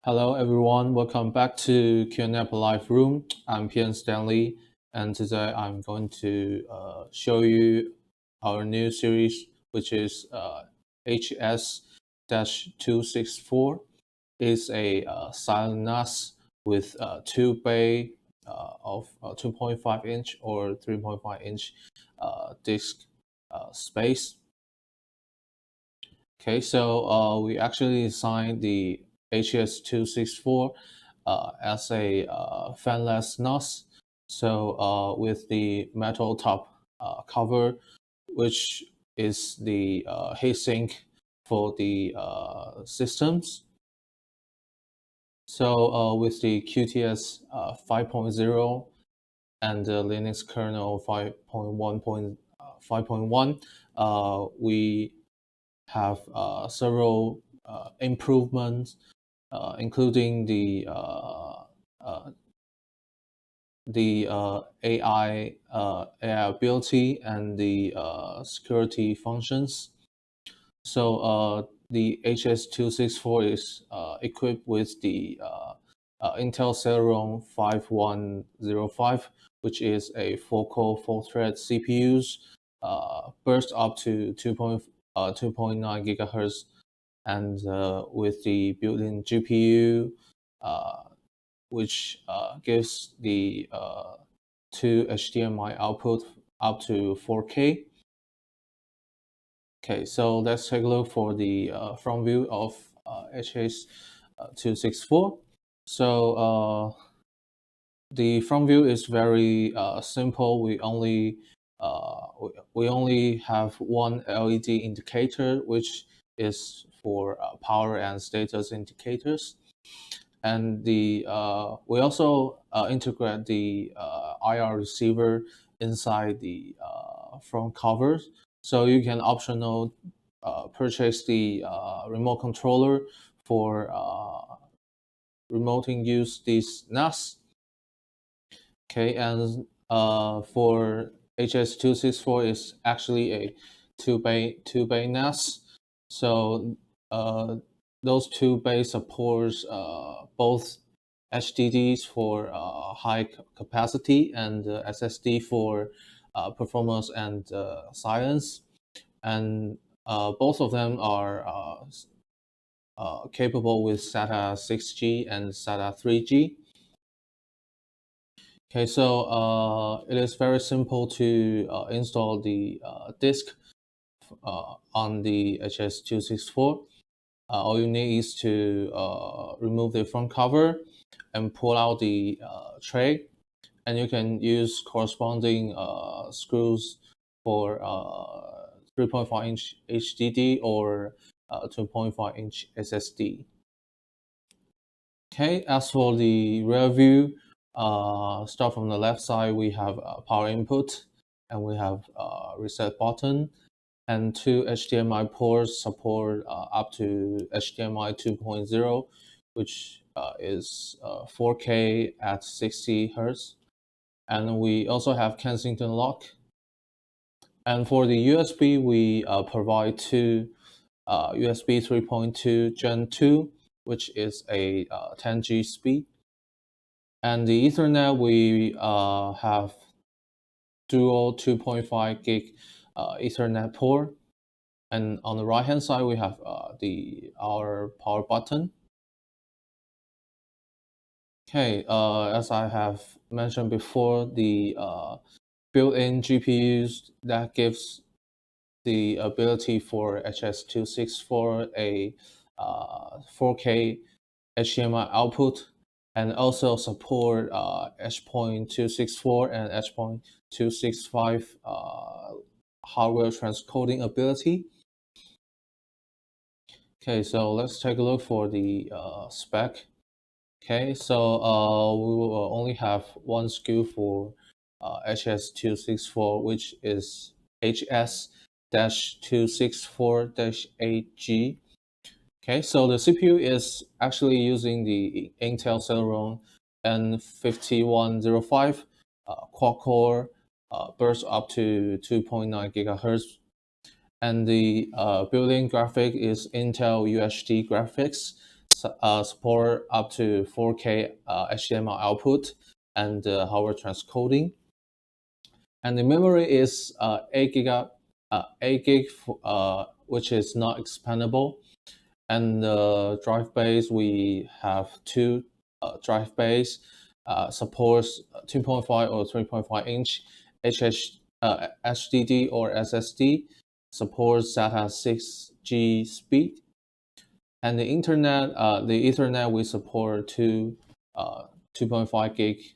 Hello everyone, welcome back to QNAP Live Room. I'm PN Stanley, and today I'm going to show you our new series, which is HS-264. It's a silent NAS with 2 bay of 2.5 inch or 3.5 inch disk space. Okay, so we actually designed the HS-264 as a fanless NAS. So with the metal top cover, which is the heatsink for the systems. So with the QTS 5.0 and the Linux kernel 5.1, we have several improvements, including the AI ability and the security functions. So the HS-264 is equipped with the Intel Celeron 5105, which is a 4-core 4-thread CPUs, burst up to 2.9 gigahertz, and with the built-in GPU, which gives the 2 HDMI output up to 4K. Okay, so let's take a look for the front view of HS-264. So the front view is very simple. We only have one LED indicator, which is for power and status indicators, and the we also integrate the IR receiver inside the front covers, so you can optional purchase the remote controller for remoting use this NAS. Okay, and for HS-264 is actually a two bay NAS. So those 2 bays supports both HDDs for high capacity and SSD for performance and silence, and both of them are capable with SATA 6G and SATA 3G. Okay, so it is very simple to install the disk on the HS-264. All you need is to remove the front cover and pull out the tray, and you can use corresponding screws for 3.5 inch HDD or 2.5 inch SSD. Okay, as for the rear view, start from the left side, we have power input, and we have reset button, and 2 HDMI ports support up to HDMI 2.0, which is 4K at 60 Hz. And we also have Kensington lock. And for the USB, we provide 2 USB 3.2 Gen 2, which is a 10G speed. And the Ethernet, we have dual 2.5 gig Ethernet port. And on the right hand side, we have our power button. Okay, as I have mentioned before, the built-in GPUs that gives the ability for HS-264 a 4K HDMI output, and also support H.264 and H.265 hardware transcoding ability. Okay, so let's take a look for the spec. Okay, so we will only have one SKU for HS-264, which is HS-264-8G. Okay, so the CPU is actually using the Intel Celeron N5105 quad-core, burst up to 2.9 gigahertz. And the built-in graphic is Intel UHD graphics, support up to 4K HDMI output and hardware transcoding. And the memory is 8 gig, which is not expandable. And the drive base, we have two drive base, supports 2.5 or 3.5 inch HDD or SSD, supports SATA 6G speed. And the internet, the Ethernet, we support 2.5 gig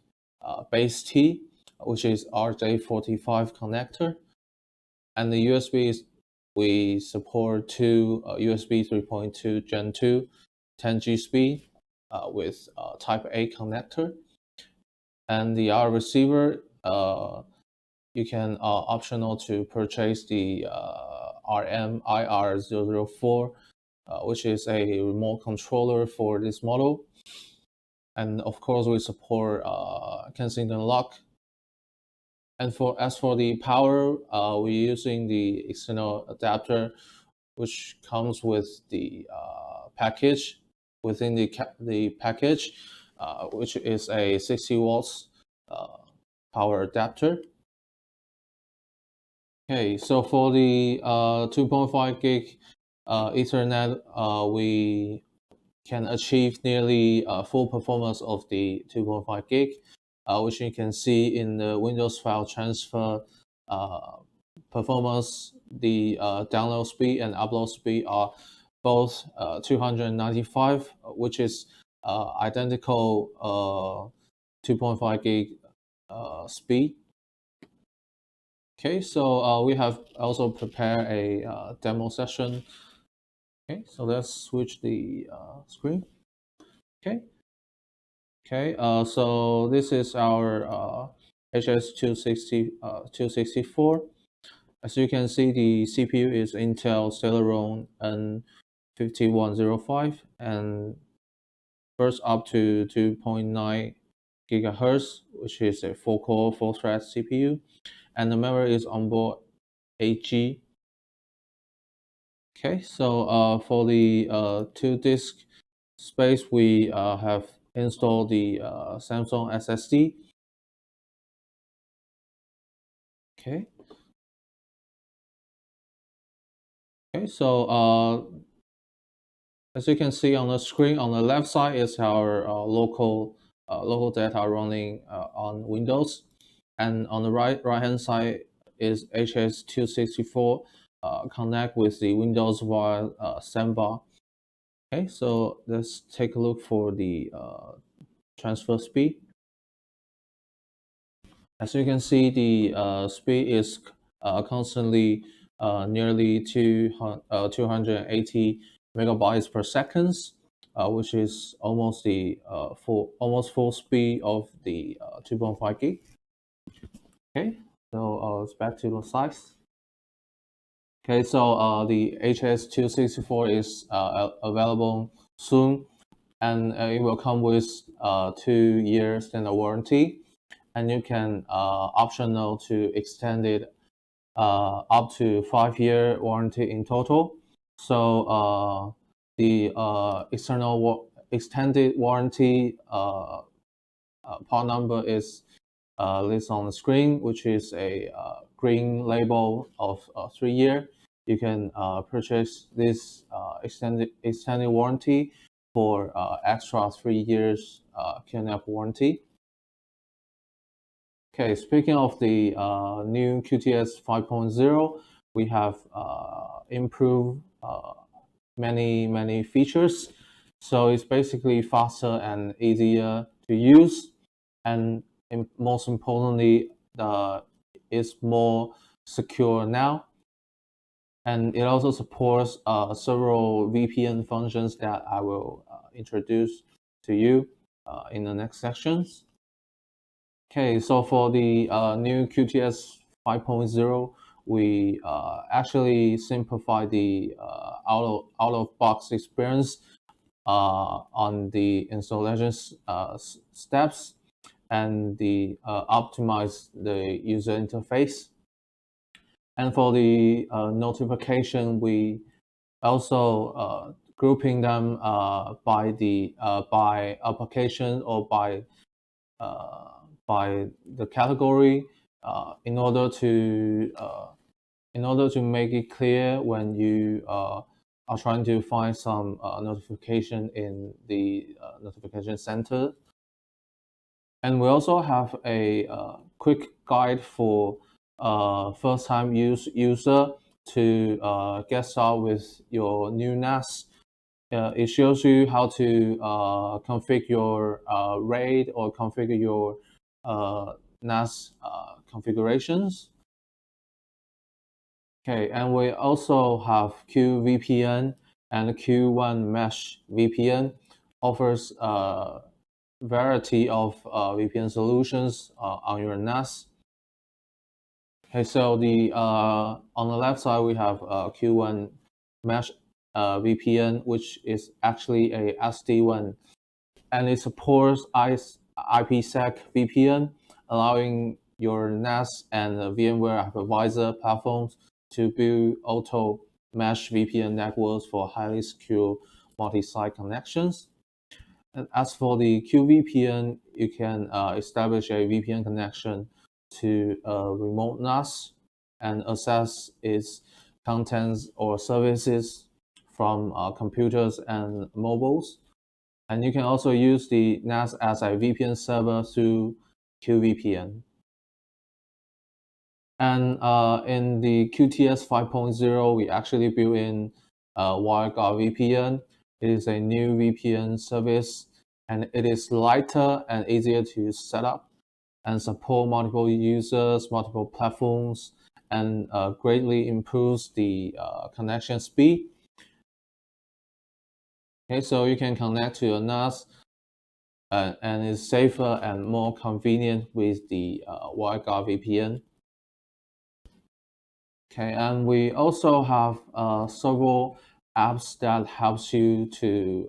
base T, which is RJ45 connector. And the USB is, we support two USB 3.2 Gen 2 10G speed with Type A connector. And the R receiver, you can optional to purchase the RMIR004, which is a remote controller for this model. And of course, we support Kensington lock. And as for the power, we're using the external adapter, which comes with the package within the package, which is a 60 watts power adapter. Okay, so for the 2.5 gig Ethernet, we can achieve nearly full performance of the 2.5 gig. Which you can see in the Windows file transfer performance. The download speed and upload speed are both 295, which is identical 2.5 gig speed. Okay, so we have also prepared a demo session. Okay, so let's switch the screen. Okay. Okay, so this is our HS-264. As you can see, the CPU is Intel Celeron N5105 and burst up to 2.9 gigahertz, which is a 4-core, 4-thread CPU, and the memory is onboard 8G. Okay, so for the 2-disk space, we have installed the Samsung SSD. Okay. Okay, so as you can see on the screen, on the left side is our local data running on Windows, and on the right hand side is HS-264 connect with the Windows via sandbar. Okay, so let's take a look for the transfer speed. As you can see, the speed is constantly nearly 280 megabytes per second, which is almost the full speed of the 2.5 gig. Okay, so it's back to the slides. Okay, so the HS-264 is available soon, and it will come with 2-year standard warranty, and you can optional to extend it up to 5-year warranty in total. So the extended warranty part number is listed on the screen, which is a green label of 3-year. You can purchase this extended warranty for extra 3 years QNAP warranty. Okay, speaking of the new QTS 5.0, we have improved many features. So it's basically faster and easier to use, and most importantly, it's more secure now. And it also supports several VPN functions that I will introduce to you in the next sections. Okay, so for the new QTS 5.0, we actually simplify the out-of-box experience on the installation steps, and the optimize the user interface. And for the notification, we also grouping them by application or by the category in order to make it clear when you are trying to find some notification in the notification center. And we also have a quick guide for first-time user to get started with your new NAS. It shows you how to configure your RAID or configure your NAS configurations. Okay, and we also have QVPN and QUWAN Mesh VPN offers a variety of VPN solutions on your NAS. Okay, so the on the left side we have QUWAN Mesh VPN, which is actually a SD-WAN, and it supports IPsec VPN, allowing your NAS and VMware hypervisor platforms to build auto mesh VPN networks for highly secure multi-site connections. And as for the QVPN, you can establish a VPN connection to a remote NAS and access its contents or services from computers and mobiles. And you can also use the NAS as a VPN server through QVPN. And in the QTS 5.0, we actually built in WireGuard VPN. It is a new VPN service, and it is lighter and easier to set up and support multiple users, multiple platforms, and greatly improves the connection speed. Okay, so you can connect to your NAS and it's safer and more convenient with the WireGuard VPN. Okay, and we also have several apps that helps you to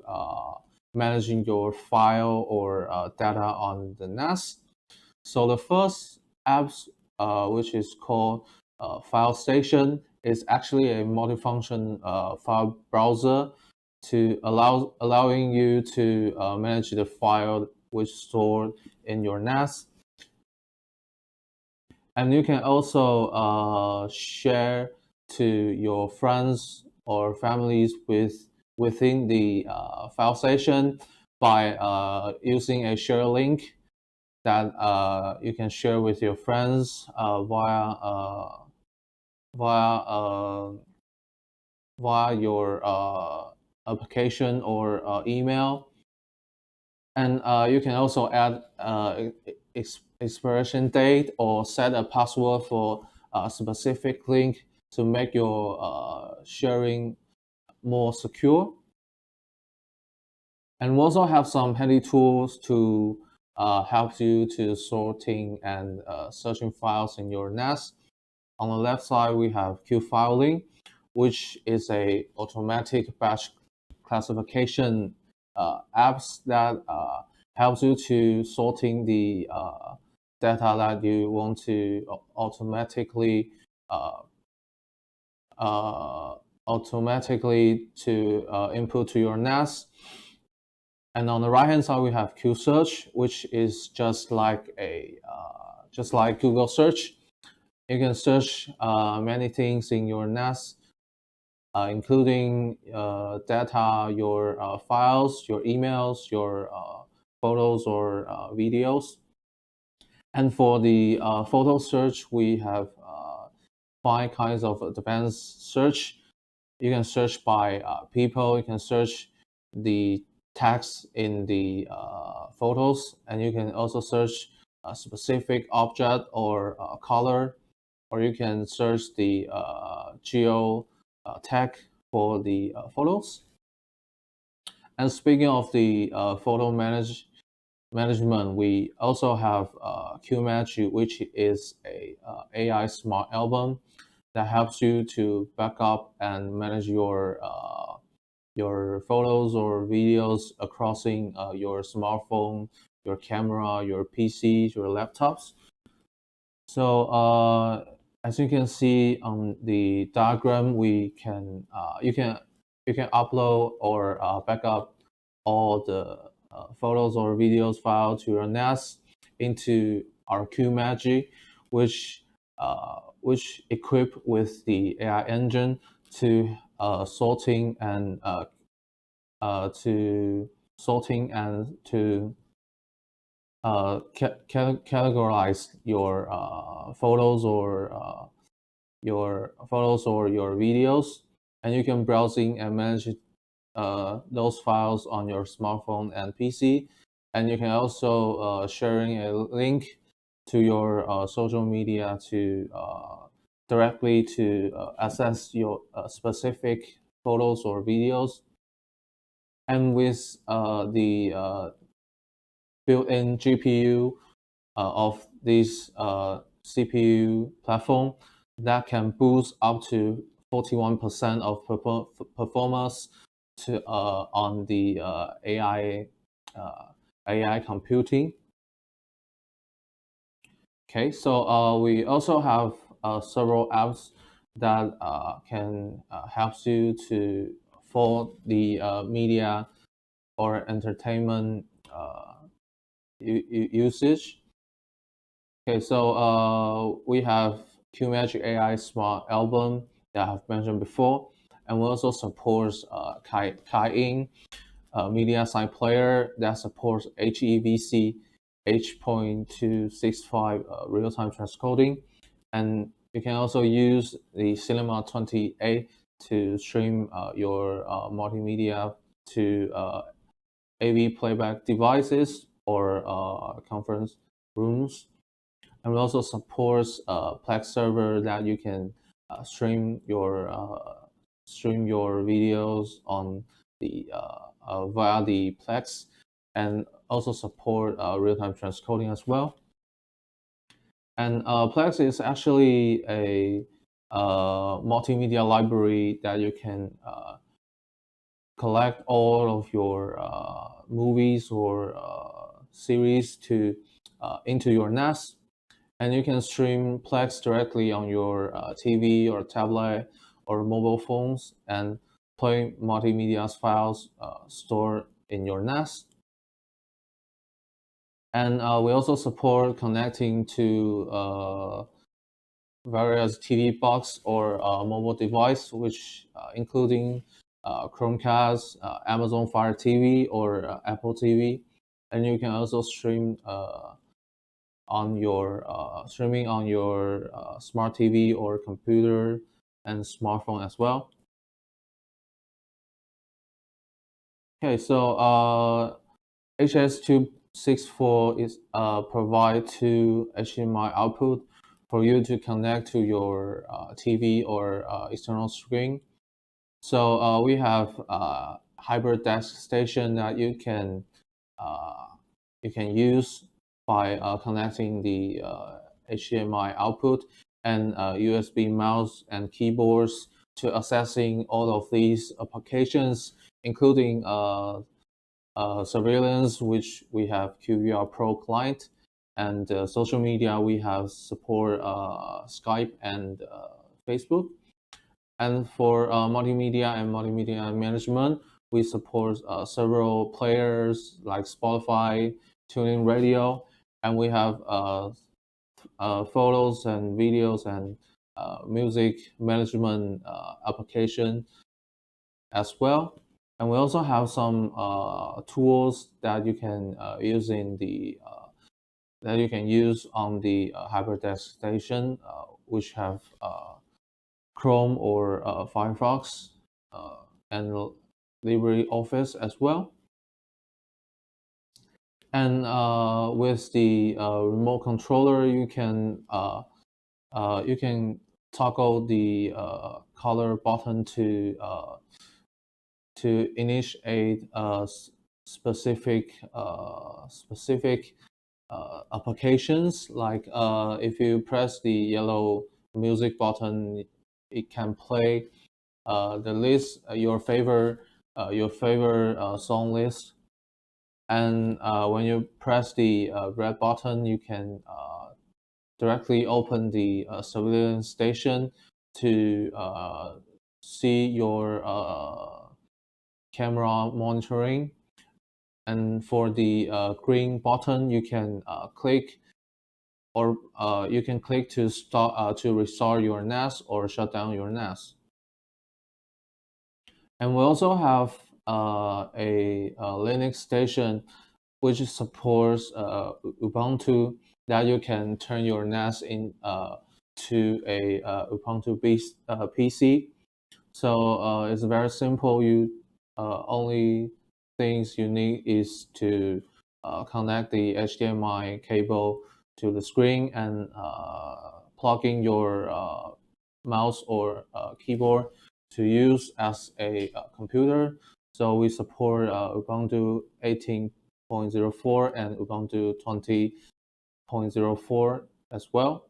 managing your file or data on the NAS. So the first apps, which is called File Station, is actually a multifunction file browser to allowing you to manage the file which stored in your NAS. And you can also share to your friends or families within the file station by using a share link that you can share with your friends via your application or email. And you can also add expiration date or set a password for a specific link to make your sharing more secure. And we also have some handy tools to help you to sorting and searching files in your NAS. On the left side, we have QFiling, which is a automatic batch classification apps that helps you to sorting the data that you want to automatically input to your NAS. And on the right hand side, we have QSearch, which is just like Google search. You can search many things in your NAS, including data, your files, your emails, your photos or videos. And for the photo search, we have 5 kinds of advanced search. You can search by people, you can search the text in the photos, and you can also search a specific object or color, or you can search the geo tag for the photos. And speaking of the photo management, we also have QuMagie, which is a AI smart album that helps you to back up and manage your photos or videos across your smartphone, your camera, your PCs, your laptops. So as you can see on the diagram, you can you can upload or backup all the photos or videos file to your NAS into our QuMagie, which equipped with the AI engine to sorting and to categorize your photos or your videos, and you can browsing and manage those files on your smartphone and PC, and you can also sharing a link to your social media to directly to access your specific photos or videos. And with the built-in GPU of this CPU platform, that can boost up to 41% of performance to on the AI computing. Okay, so we also have several apps that can help you to for the media or entertainment usage. Okay, so we have QuMagie AI Smart Album that I've mentioned before, and we also support Qsync media side player that supports HEVC H.265 real-time transcoding, and you can also use the Cinema 28 to stream your multimedia to AV playback devices or conference rooms. And we also support Plex server that you can stream your videos on the via the Plex, and also support real-time transcoding as well. And Plex is actually a multimedia library that you can collect all of your movies or series to into your NAS, and you can stream Plex directly on your TV or tablet or mobile phones and play multimedia files stored in your NAS. And we also support connecting to various TV box or mobile device, which including Chromecast, Amazon Fire TV, or Apple TV, and you can also stream on your streaming on your smart TV or computer and smartphone as well. Okay, so HS-264 is provide two HDMI output for you to connect to your TV or external screen. So we have HybridDesk station that you can use by connecting the HDMI output and USB mouse and keyboards to accessing all of these applications, including surveillance, which we have QVR Pro client, and social media, we have support Skype and Facebook. And for multimedia and multimedia management, we support several players like Spotify, TuneIn Radio, and we have photos and videos and music management application as well. And we also have some tools that you can use in the that you can use on the HybridDesk station, which have Chrome or Firefox and LibreOffice as well. And with the remote controller, you can toggle the color button to initiate specific applications. Like if you press the yellow music button, it can play the list, your favorite song list. And when you press the red button, you can directly open the surveillance station to see your camera monitoring. And for the green button, you can click, or you can click to start to restart your NAS or shut down your NAS. And we also have a Linux station which supports Ubuntu, that you can turn your NAS in to a Ubuntu PC. So it's very simple. You only things you need is to connect the HDMI cable to the screen and plug in your mouse or keyboard to use as a computer. So we support Ubuntu 18.04 and Ubuntu 20.04 as well.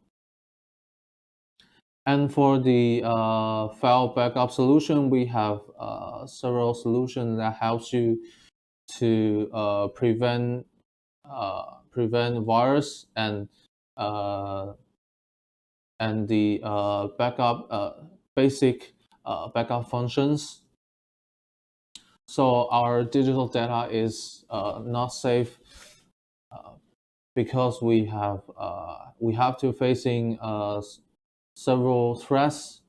And for the file backup solution, we have several solutions that helps you to prevent virus and the backup basic backup functions. So our digital data is not safe because we have to facing several threats.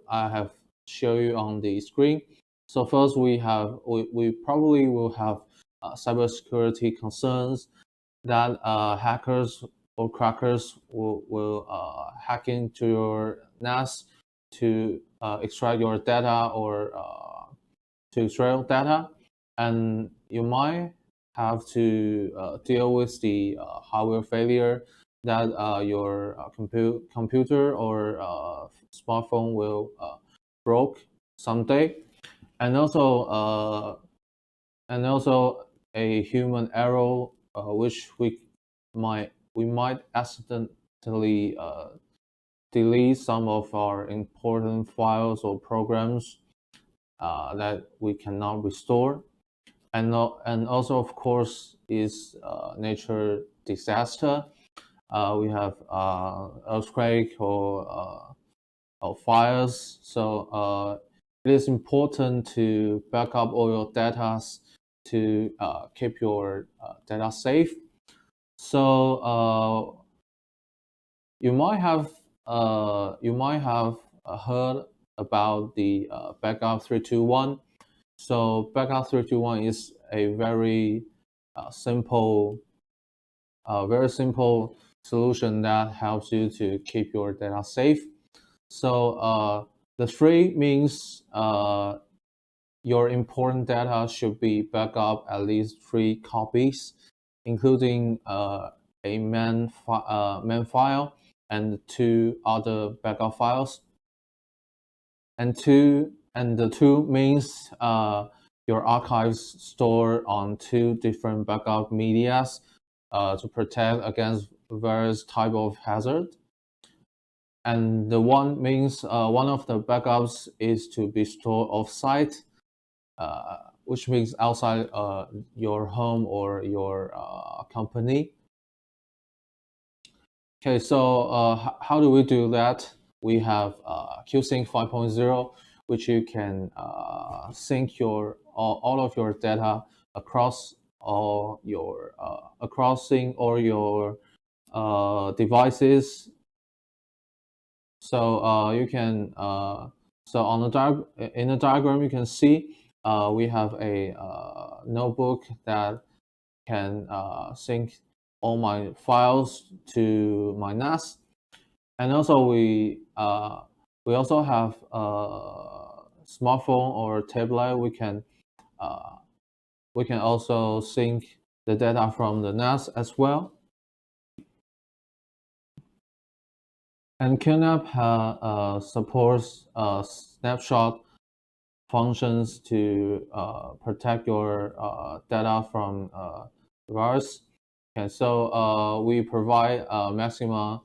I have shown you on the screen. So first, we probably will have cybersecurity concerns that hackers or crackers will hack into your NAS to extract your data or to extract data, and you might have to deal with the hardware failure that your computer or smartphone will broke someday, and also a human error which we might accidentally delete some of our important files or programs that we cannot restore, and also of course is nature disaster. We have earthquake or fires. So it is important to back up all your data to keep your data safe. So you might have heard about the backup 321. So backup 321 is a very simple solution that helps you to keep your data safe. So the 3 means your important data should be backed up at least 3 copies, including a main file and 2 other backup files. And the 2 means your archives store on 2 different backup medias to protect against various type of hazard. And the 1 means one of the backups is to be stored offsite, which means outside your home or your company. Okay, so how do we do that? We have Qsync 5.0, which you can sync all of your data across all your devices. So you can so on the in the diagram you can see we have a notebook that can sync all my files to my NAS, and also we also have a smartphone or tablet. We can also sync the data from the NAS as well. And QNAP supports snapshot functions to protect your data from virus. Okay, so we provide maximum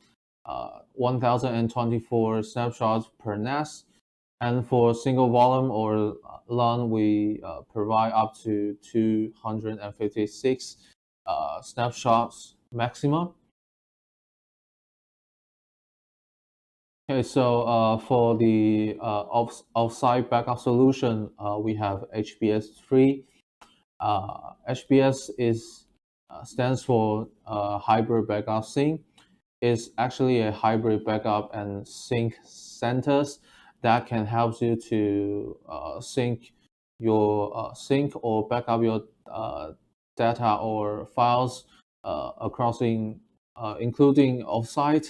1024 snapshots per NAS, and for single volume or LAN, we provide up to 256 snapshots maximum. Okay, so for the offsite backup solution, we have HBS3. HBS stands for hybrid backup sync. It's actually a hybrid backup and sync centers that can help you to sync or backup your data or files including offsite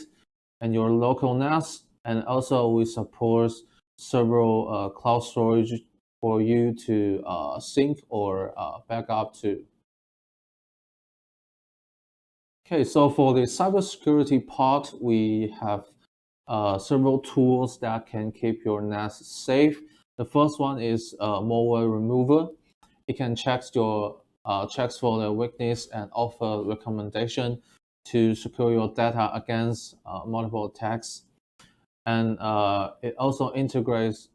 and your local NAS. And also we support several cloud storage for you to sync or backup to. Okay, so for the cybersecurity part, we have several tools that can keep your NAS safe. The first one is malware remover. It can check checks for the weakness and offer recommendation to secure your data against multiple attacks. And it also integrates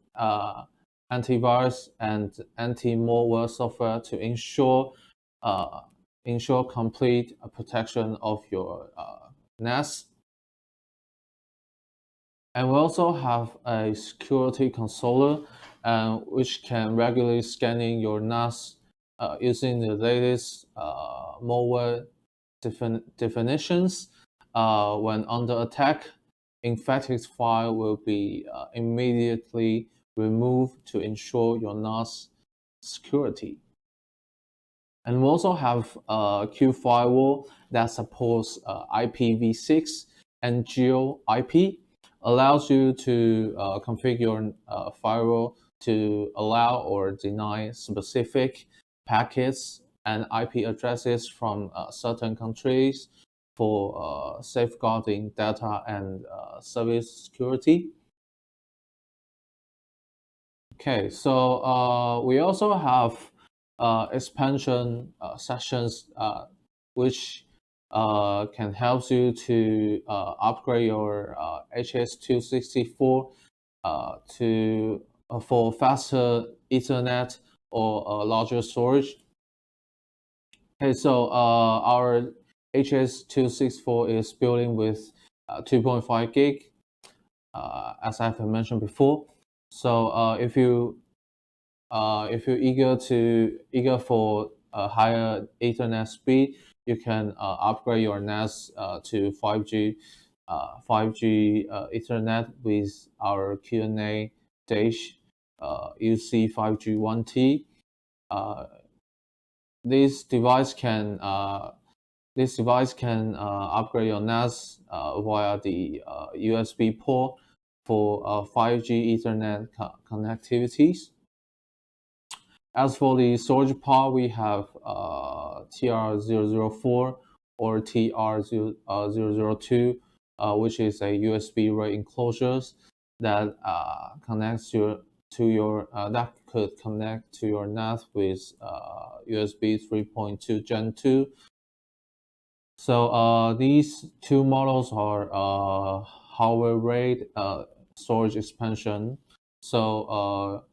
antivirus and anti-malware software to ensure complete protection of your NAS. And we also have a security controller, which can regularly scanning your NAS using the latest malware definitions. When under attack, infected file will be immediately removed to ensure your NAS security. And we also have Q firewall that supports IPv6 and Geo IP, allows you to configure your firewall to allow or deny specific packets and IP addresses from certain countries for safeguarding data and service security. Okay, so we also have expansion sessions which can help you to upgrade your HS-264 for faster Ethernet or larger storage. Okay, so our HS-264 is building with 2.5 gig, as I've mentioned before. So if you're eager for a higher Ethernet speed, you can upgrade your NAS to 5G Ethernet with our QNAP UC5G1T. This device can upgrade your NAS via the USB port for 5G Ethernet connectivities. As for the storage part, we have TR004 or TR002, which is a USB RAID enclosures that that could connect to your NAS with USB 3.2 Gen 2. So these two models are hardware RAID storage expansion. So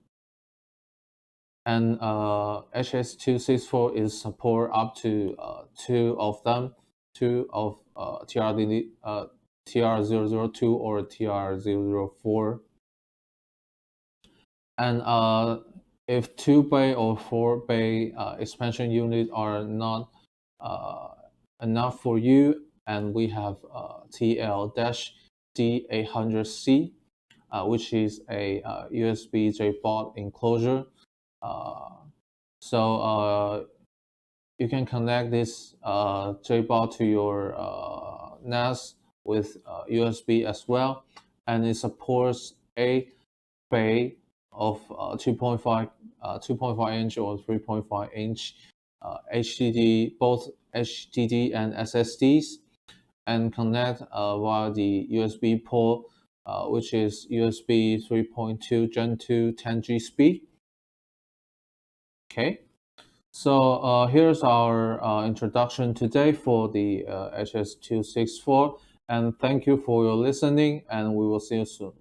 and HS-264 is support up to two of TR002 or TR004. And if 2-bay or 4-bay expansion unit are not enough for you, and we have TL-D800C, which is a USB JBOD enclosure. So you can connect this JBOD to your NAS with USB as well, and it supports a bay of 2.5 inch or 3.5 inch HDD, both HDD and SSDs, and connect via the USB port, which is USB 3.2 Gen 2 10G speed. Okay, so here's our introduction today for the HS-264, and thank you for your listening, and we will see you soon.